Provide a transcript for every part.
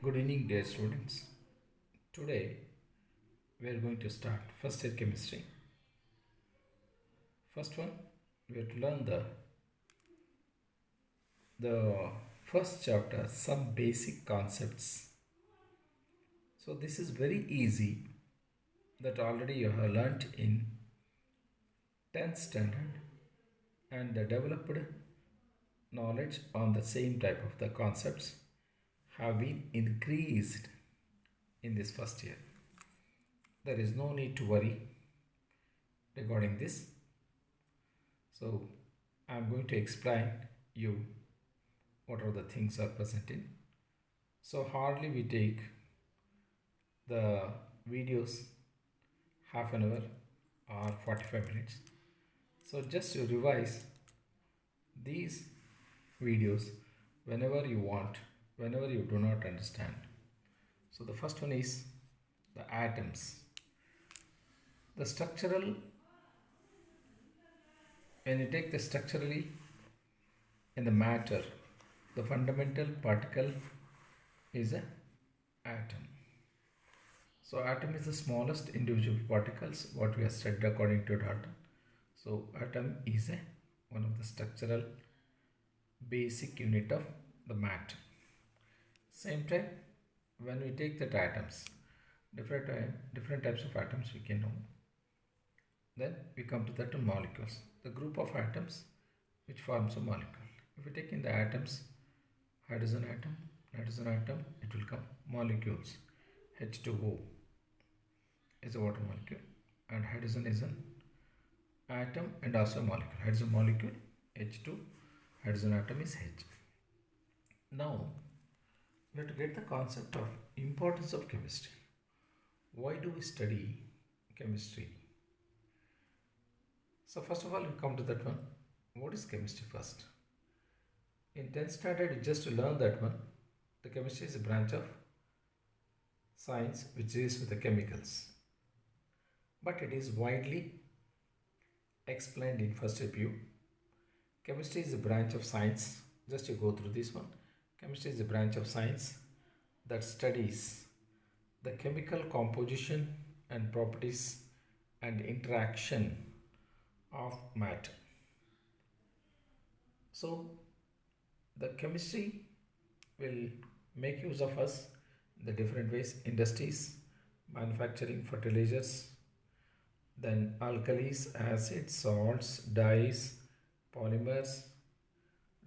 Good evening, dear students. Today we are going to start first year chemistry. First one, we have to learn the first chapter, some basic concepts. So this is very easy that already you have learnt in 10th standard, and the developed knowledge on the same type of the concepts have been increased in this first year. There is no need to worry regarding this. So I am going to explain you what are the things are present in. So hardly we take the videos half an hour or 45 minutes. So just to revise these videos whenever you want, whenever you do not understand. So the first one is the atoms. The structural, when you take the structurally in the matter, the fundamental particle is an atom. So atom is the smallest individual particles what we have studied according to Dalton. So atom is one of the structural basic unit of the matter. Same time, when we take that atoms, different types of atoms we can know. Then we come to that molecules, the group of atoms which forms a molecule. If we take in the atoms, hydrogen atom, it will come molecules. H2O is a water molecule, and hydrogen is an atom and also a molecule. Hydrogen molecule H2, hydrogen atom is H. Now we have to get the concept of importance of chemistry. Why do we study chemistry? So first of all, we come to that one. What is chemistry first? In 10th standard, you just learn that one. The chemistry is a branch of science which deals with the chemicals. But it is widely explained in first review. Chemistry is a branch of science. Just you go through this one. Chemistry is a branch of science that studies the chemical composition and properties and interaction of matter. So the chemistry will make use of us in the different ways: industries, manufacturing, fertilizers, then alkalis, acids, salts, dyes, polymers,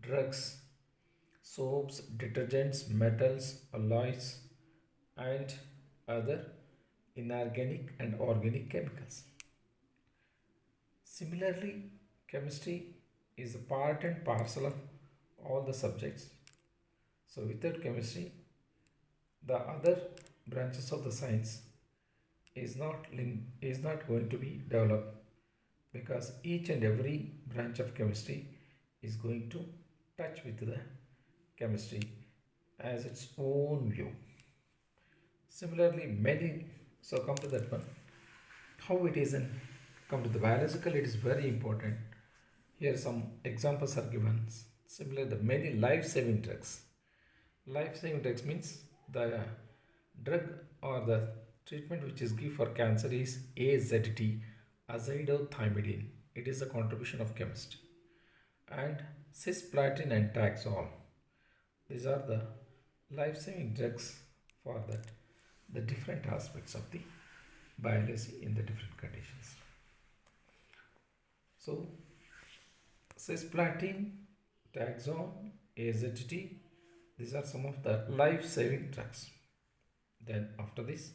drugs, soaps, detergents, metals, alloys, and other inorganic and organic chemicals. Similarly, chemistry is a part and parcel of all the subjects. So without chemistry, the other branches of the science is not going to be developed, because each and every branch of chemistry is going to touch with the chemistry as its own view. Similarly, so come to that one. How it is in come to the biological, it is very important. Here some examples are given. Similarly, the many life-saving drugs. Life-saving drugs means the drug or the treatment which is given for cancer is AZT, azithromycin. It is a contribution of chemistry. And cisplatin and taxol. These are the life-saving drugs for the different aspects of the biology in the different conditions. So cisplatin, taxol, AZT, these are some of the life-saving drugs. Then after this,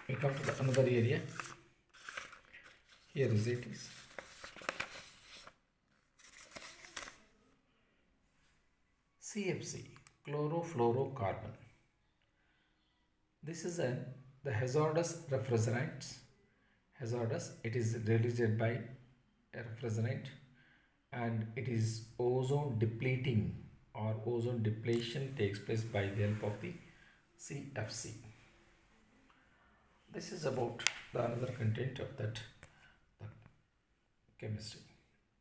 we come to another area. Here is it is. CFC, chlorofluorocarbon. This is the hazardous refrigerant. Hazardous, it is released by a refrigerant, and it is ozone depleting, or ozone depletion takes place by the help of the CFC. This is about the another content of that the chemistry.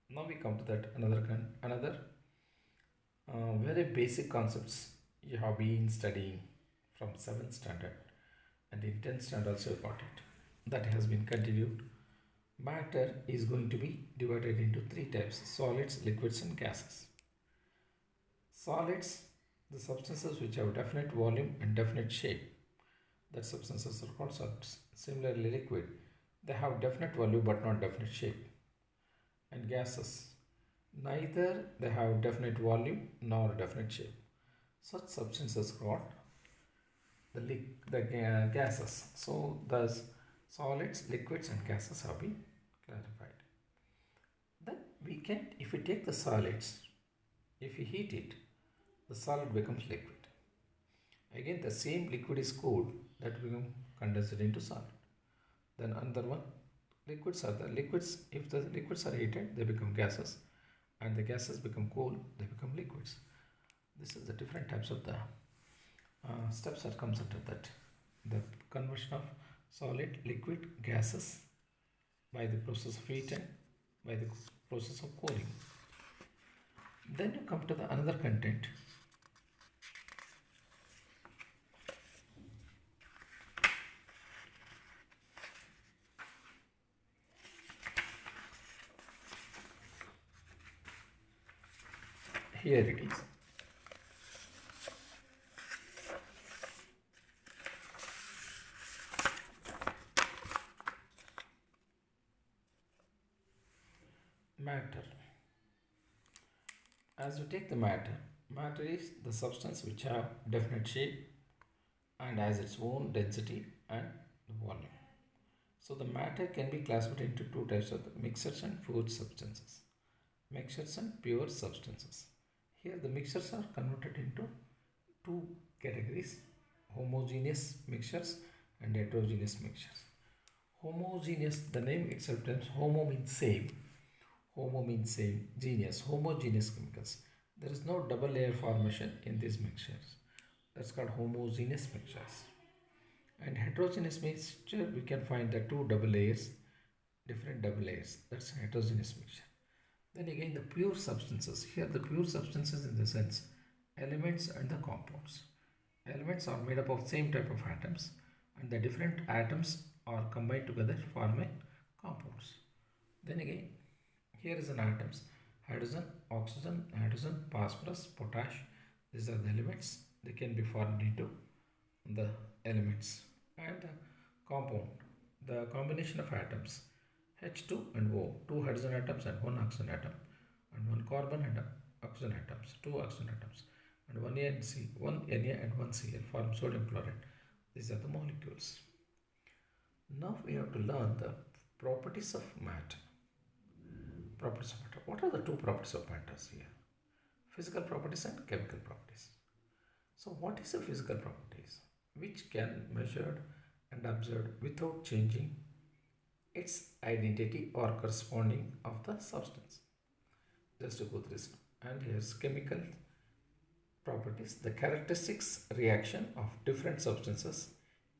Now we come to that another Very basic concepts you have been studying from 7th standard, and in 10th standard also you got it. That has been continued. Matter is going to be divided into three types: solids, liquids, and gases. Solids, the substances which have definite volume and definite shape. That substances are called solids. Similarly, liquid, they have definite volume but not definite shape. And gases, neither they have definite volume nor definite shape. Such substances are called the gases. So, thus solids, liquids, and gases have been clarified. Then we can, if we take the solids, if we heat it, the solid becomes liquid. Again, the same liquid is cooled, that become condensed into solid. Then another one, liquids are the liquids. If the liquids are heated, they become gases, and the gases become cool, they become liquids. This is the different types of the steps that comes under that. The conversion of solid, liquid, gases by the process of heat and by the process of cooling. Then you come to the another content. Here it is. Matter. As we take the matter, matter is the substance which have definite shape and has its own density and volume. So the matter can be classified into two types of mixtures and pure substances. Mixtures and pure substances. Here the mixtures are converted into two categories: homogeneous mixtures and heterogeneous mixtures. Homogeneous, the name itself tells homo means same. Homo means same, geneous, homogeneous chemicals. There is no double layer formation in these mixtures. That's called homogeneous mixtures. And heterogeneous mixture, we can find the two double layers, different double layers. That's heterogeneous mixture. Then again the pure substances. Here the pure substances in the sense elements and the compounds. Elements are made up of same type of atoms, and the different atoms are combined together to form a compounds. Then again, here is an atoms: hydrogen, oxygen, phosphorus, potash. These are the elements. They can be formed into the elements. And the compound, the combination of atoms: H2 and O, two hydrogen atoms and one oxygen atom, and one carbon and oxygen atoms, two oxygen atoms, and one NC, one Na and one Cl form sodium chloride. These are the molecules. Now we have to learn the properties of matter. Properties of matter. What are the two properties of matter here? Physical properties and chemical properties. So what is the physical properties? Which can be measured and observed without changing its identity or corresponding of the substance. Just to go through this. And here's chemical properties. The characteristics reaction of different substances.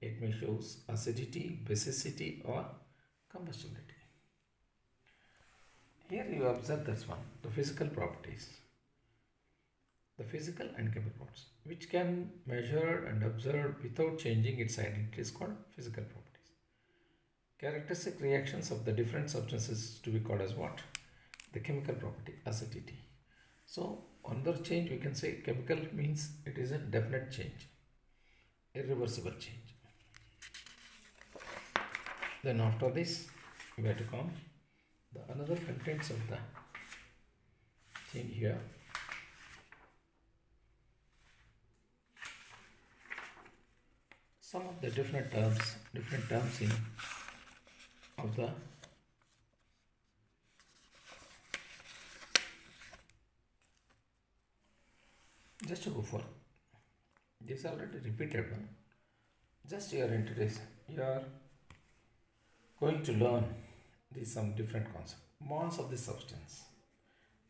It may show acidity, basicity, or combustibility. Here you observe this one, the physical properties. The physical and chemical properties, which can measure and observe without changing its identity, is called physical properties. Characteristic reactions of the different substances to be called as what? The chemical property, acidity. So another change we can say chemical means it is a definite change, irreversible change. Then after this we have to come the another contents of the thing here. Some of the different terms in of the just to go for this already repeated one. Just you are into this, you are going to learn these some different concepts. Mass of the substance.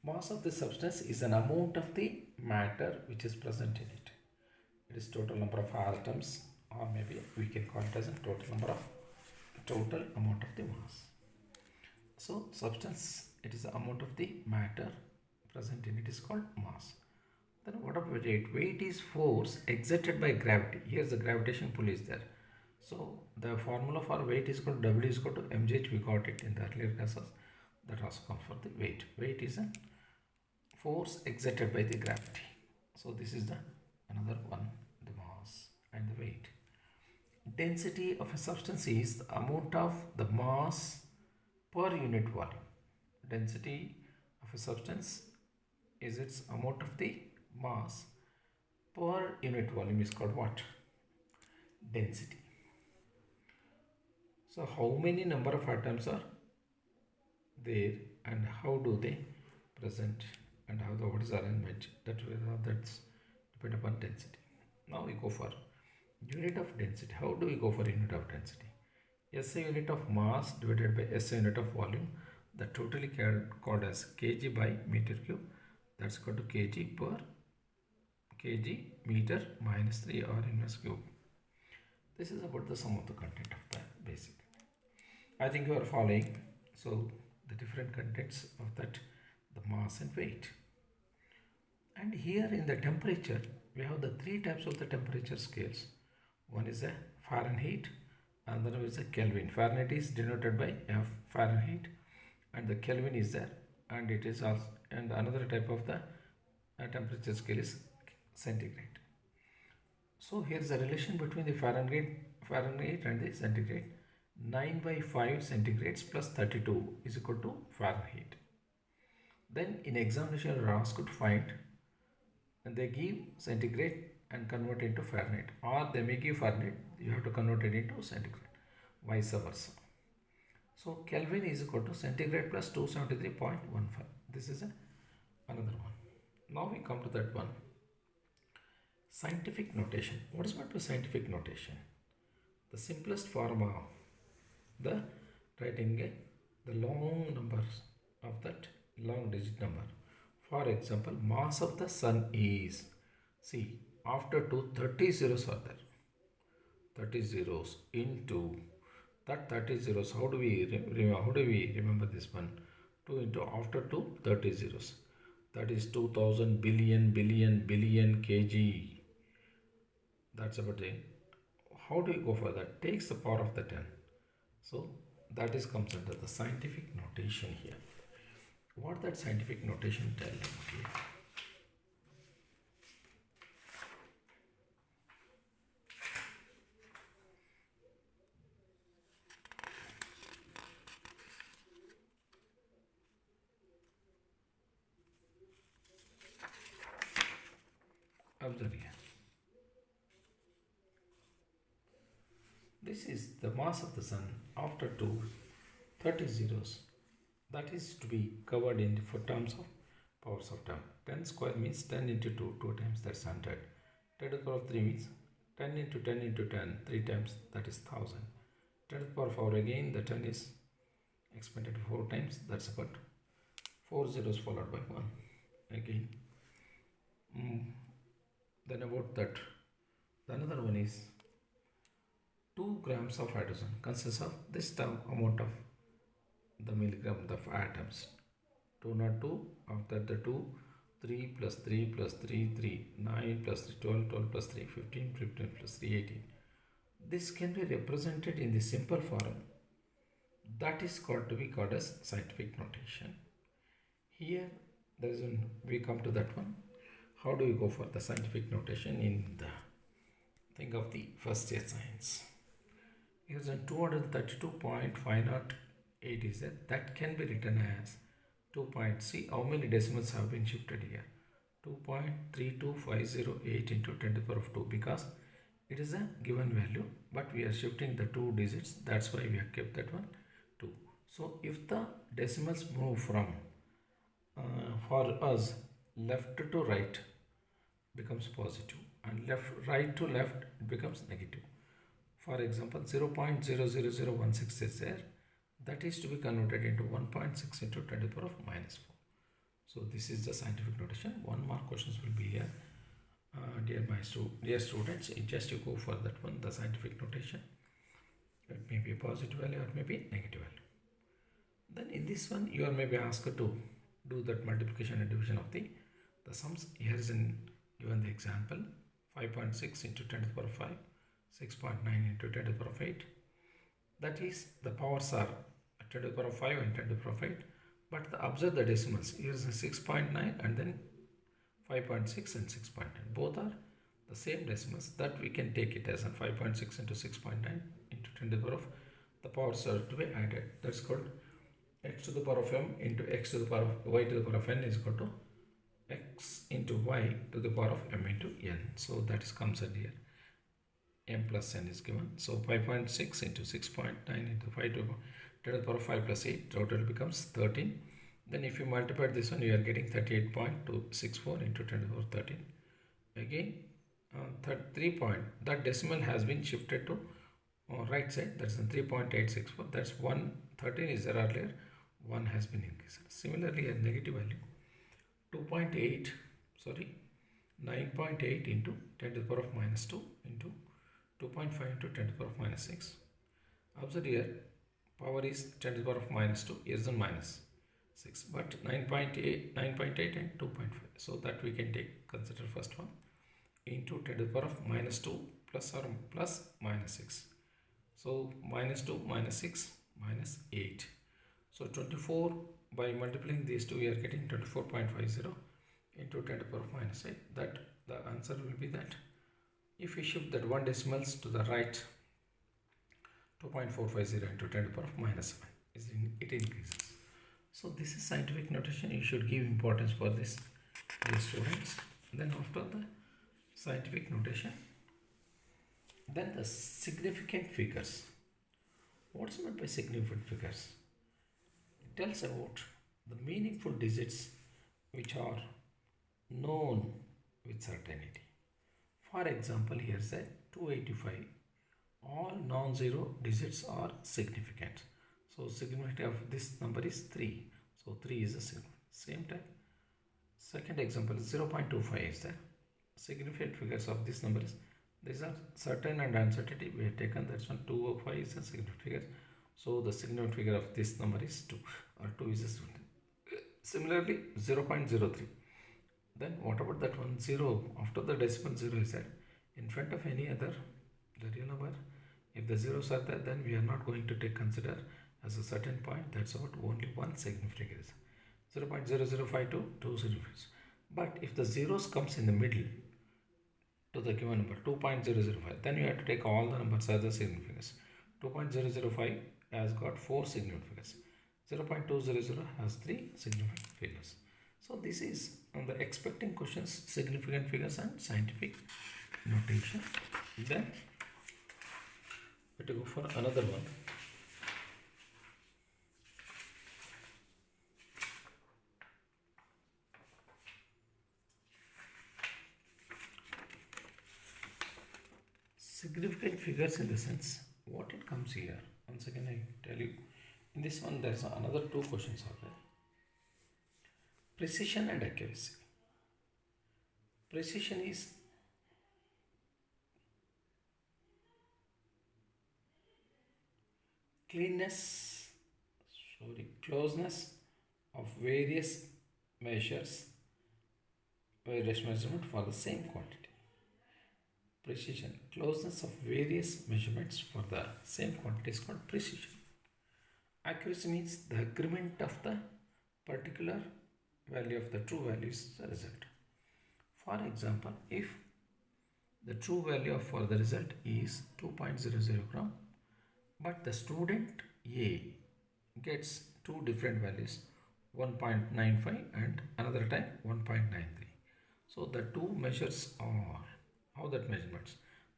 Mass of the substance is an amount of the matter which is present in it. It is total number of atoms, or maybe we can call it as a total amount of the mass. So substance, it is the amount of the matter present in it is called mass. Then what about weight? Weight is force exerted by gravity. Here's the gravitation pull is there. So the formula for weight is equal to W is equal to mgh. We got it in the earlier classes. That also comes for the weight. Weight is a force exerted by the gravity. So this is the another one, the mass and the weight. Density of a substance is the amount of the mass per unit volume. Density of a substance is its amount of the mass per unit volume is called what? Density. So how many number of atoms are there and how do they present and how the what is arrangement, that's depend upon density. Now we go for unit of density. How do we go for unit of density? SI unit of mass divided by SI unit of volume, that totally called as kg by meter cube, that's equal to kg per kg meter minus 3 r inverse cube. This is about the sum of the content of the basic. I think you are following. So the different contents of that, the mass and weight. And here in the temperature, we have the three types of the temperature scales. One is a Fahrenheit, another is a Kelvin. Fahrenheit is denoted by F Fahrenheit, and the Kelvin is there, and it is also, and another type of the temperature scale is centigrade. So here is the relation between the Fahrenheit and the centigrade. 9 by 5 centigrades plus 32 is equal to Fahrenheit. Then in examination you are asked to find, and they give centigrade and convert into Fahrenheit, or they may give Fahrenheit, you have to convert it into centigrade, vice versa. So Kelvin is equal to centigrade plus 273.15. This is another one. Now we come to that one. Scientific notation. What is meant by scientific notation? The simplest form of the writing the long numbers of that long digit number. For example, mass of the sun is, see, after 30 zeros are there. 30 zeros into that 30 zeros. How do we remember this one? 2 into after 30 zeros. That is 2000 billion kg. That's about it. How do you go for that? Takes the power of the 10. So that is comes under the scientific notation here. What that scientific notation telling? Okay. Observe here. This is the mass of the sun after 30 zeros. That is to be covered in for terms of powers of 10. 10 square means 10 into 2, 2 times, that's 100. 10 to the power of 3 means 10 into 10 into 10, 3 times, that is 1000. 10 to the power of 4 again, the 10 is expanded 4 times, that's about 4 zeros followed by 1 again. Then about that, the another one is 2 grams of hydrogen consists of this term amount of the milligram of atoms. 202, after the 2, 3 plus 3 plus 3, 3, 9 plus 3, 12, 12 plus 3, 15, 15 plus 3, 18. This can be represented in the simple form. That is called as scientific notation. Here there is one, we come to that one. How do we go for the scientific notation in the think of the first year science? Here's a 232.508 is that can be written as 2. See how many decimals have been shifted here. 2.32508 into 10 to the power of 2, because it is a given value, but we are shifting the 2 digits. That's why we have kept that one 2. So if the decimals move from for us left to right becomes positive, and right to left it becomes negative. For example, 0.00016 is there. That is to be converted into 1.6 into 10 to the power of minus 4. So this is the scientific notation. 1 mark questions will be here. Dear students, just you go for that one, the scientific notation. It may be a positive value or maybe negative value. Then in this one, you are maybe asked to do that multiplication and division of the sums. Here is an given the example 5.6 into 10 to the power 5, 6.9 into 10 to the power 8. That is, the powers are 10 to the power 5 and 10 to the power 8. But observe the decimals. Here is a 6.9 and then 5.6 and 6.9. Both are the same decimals. That we can take it as a 5.6 into 6.9 into 10 to the power of the powers are to be added. That's called x to the power of m into x to the power of y to the power of n is equal to x into y to the power of m into n. So that is comes in here. M plus n is given. So 5.6 into 6.9 into 5 to 10 to the power of 5 plus 8. Total becomes 13. Then if you multiply this one, you are getting 38.264 into 10 to the power 13. Again, 3 point. That decimal has been shifted to right side. That's 3.864. That's 1. 13 is there earlier. 1 has been increased. Similarly, a negative value 2.8. Sorry, 9.8 into 10 to the power of minus 2 into 2.5 into 10 to the power of minus 6. Observe here, power is 10 to the power of minus 2. Here is a minus 6. But 9.8 and 2.5. So that we can take, consider first one, into 10 to the power of minus 2 plus or plus minus 6. So minus 2 minus 6 minus 8. So 24 by multiplying these two, we are getting 24.50 into 10 to the power of minus 8. That the answer will be that. If we shift that one decimals to the right, 2.450 into 10 to the power of minus 7, it increases. So this is scientific notation. You should give importance for this, dear students. Then after the scientific notation, then the significant figures. What's meant by significant figures? It tells about the meaningful digits which are known with certainty. For example, here said 285. All non-zero digits are significant. So significant of this number is 3. So 3 is a significant. Same time, second example 0.25 is there. Significant figures of this number is, these are certain and uncertainty. We have taken that's one. 205 is a significant figure. So the significant figure of this number is 2, or 2 is a significant. Similarly 0.03. Then what about that one? 0. After the decimal 0 is there, in front of any other the real number, if the zeros are there, then we are not going to take consider as a certain point. That's about only one significant figure. 0.0052, 2 significant. But if the zeros comes in the middle to the given number 2.005, then you have to take all the numbers as the significant figures. 2.005 has got 4 significant figures. 0.200 has 3 significant figures. So this is on the expecting questions, significant figures and scientific notation. Then we have to go for another one. Significant figures in the sense, what it comes here. Once again I tell you, in this one there's another 2 questions are there. Precision and accuracy. Precision is closeness of various measurement for the same quantity. Precision, closeness of various measurements for the same quantity is called precision. Accuracy means the agreement of the particular value of the true value is the result. For example, if the true value for the result is 2.00 gram, but the student A gets 2 different values, 1.95 and another time 1.93. So the 2 measures are, how that measurements?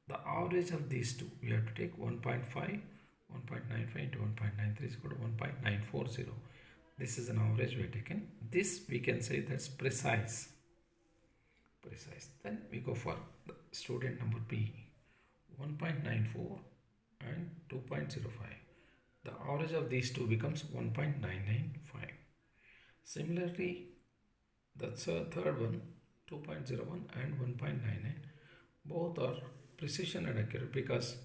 The average of these 2, we have to take 1.5, 1.95 into 1.93 is equal to 1.940. This is an average we have taken. This we can say that's precise. Then we go for the student number B, 1.94 and 2.05. The average of these 2 becomes 1.995. Similarly, that's a third one, 2.01 and 1.99. Both are precision and accurate, because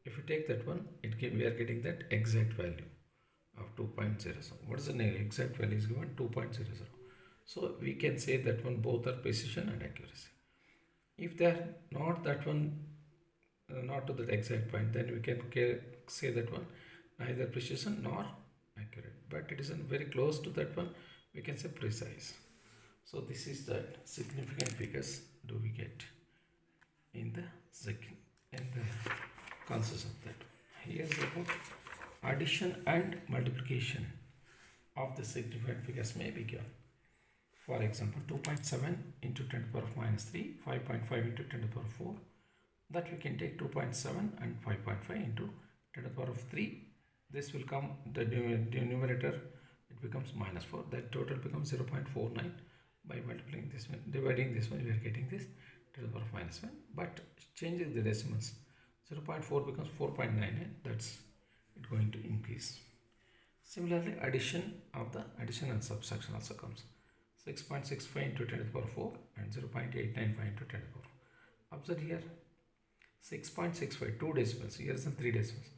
if you take that one, we are getting that exact value of 2.00. What is the exact value is given? 2.00. So we can say that one both are precision and accuracy. If they are not that one, not to that exact point, then we can say that one neither precision nor accurate, but it is very close to that one, we can say precise. So this is that significant figures do we get in the concept of that. Here is about addition and multiplication of the significant figures may be given. For example, 2.7 into 10 to the power of minus 3, 5.5 into 10 to the power of 4. That we can take 2.7 and 5.5 into 10 to the power of 3. This will come, the numerator, it becomes minus 4. That total becomes 0.49. By multiplying this one, dividing this one, we are getting this to the power of minus 1. But changing the decimals, 0.4 becomes 4.99. That's it going to increase. Similarly, addition and subtraction also comes. 6.65 into 10 to the power 4 and 0.895 into 10 to the power 4. Observe here, 6.65, 2 decimals, here is 3 decimals.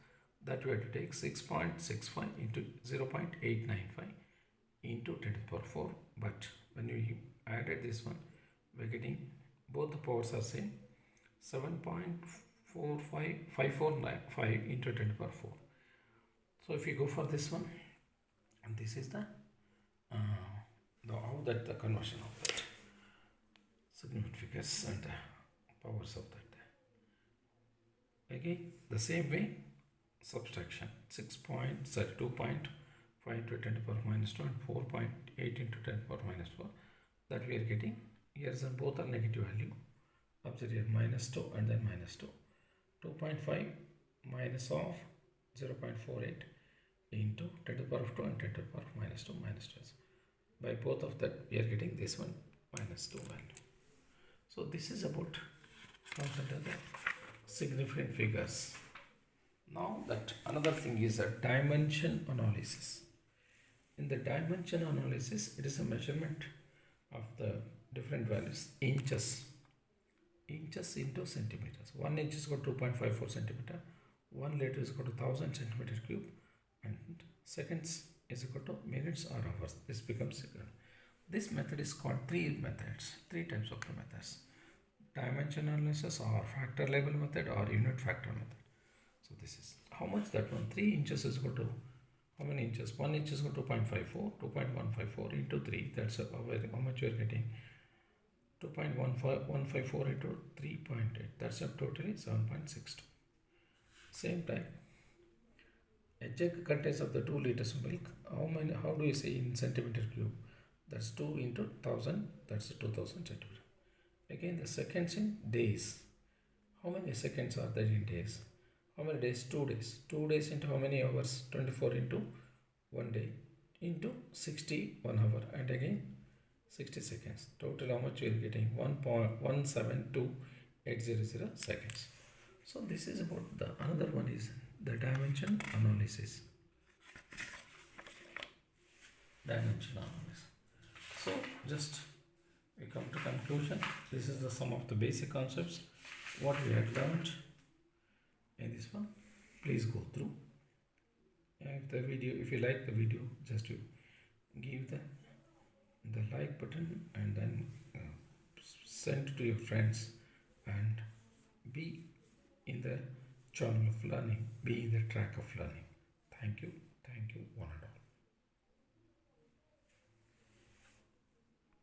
That we have to take 6.65 into 0.895 into 10 to the power 4. But when we added this one, we are getting both the powers are same, 7.45545 into 10 to the power 4. So if you go for this one, and this is the the conversion of that significant figures and the powers of that. Again, the same way, subtraction 2.5 to 10 to the power minus 2 and 4.8 into 10 to the power minus 4. That we are getting. Here is both are negative value. Observe here, minus 2 and then minus 2. 2.5 minus of 0.48 into 10 to the power of 2 and 10 to the power of minus 2 minus 2. By both of that, we are getting this one minus 2 value. So this is about concept of the significant figures. Now that another thing is a dimension analysis. In the dimension analysis, it is a measurement of the different values, inches into centimeters. 1 inch is equal to 2.54 centimeter, 1 liter is equal to 1000 centimeter cube, and seconds is equal to minutes or hours. This becomes second. This method is called three types of the methods: dimension analysis, or factor label method, or unit factor method. So this is how much that one. 3 inches is equal to how many inches? 1 inch is equal to 2.54, 2.154 into 3. That's how much you are getting. 2.154 into 3.8. That's a totally 7.62. Same time, a jug contains of the 2 liters of milk. How do you say in centimeter cube? That's 2 into 1000. That's 2000 centimeter. Again, the seconds in days. How many seconds are there in days? How many days? 2 days. 2 days into how many hours? 24 into 1 day into 60 1 hour, and again 60 seconds. Total how much you are getting? 1.172800 seconds. So this is about the another one is the dimension analysis. So just we come to conclusion. This is the sum of the basic concepts what we had learned in this one. Please go through. If you like the video, just you give the like button and then send to your friends, and be in the channel of learning, be in the track of learning. Thank you, one and all.